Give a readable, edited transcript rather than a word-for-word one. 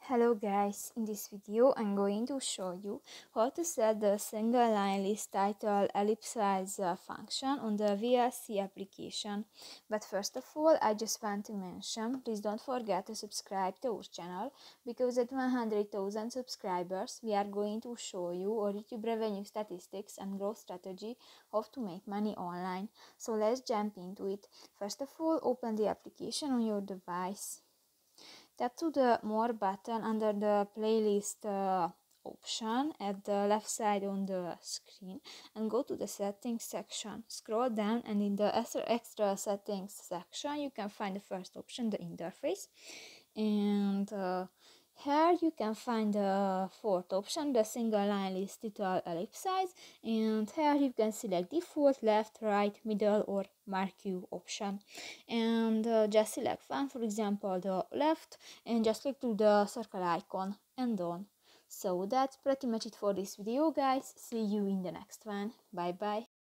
Hello guys, in this video I'm going to show you how to set the single line list title ellipsize function on the VLC application. But first of all, I just want to mention, please don't forget to subscribe to our channel, because at 100,000 subscribers we are going to show you our YouTube revenue statistics and growth strategy, how to make money online. So let's jump into it. First of all, open the application on your device. Tap to the More button under the playlist option at the left side on the screen and go to the settings section. Scroll down and in the extra settings section you can find the first option, the interface, and here you can find the fourth option, the single line list title ellipsize, and here you can select default, left, right, middle or mark you option, and just select one, for example the left, and just click to the circle icon and done. So that's pretty much it for this video guys. See you in the next one. Bye bye.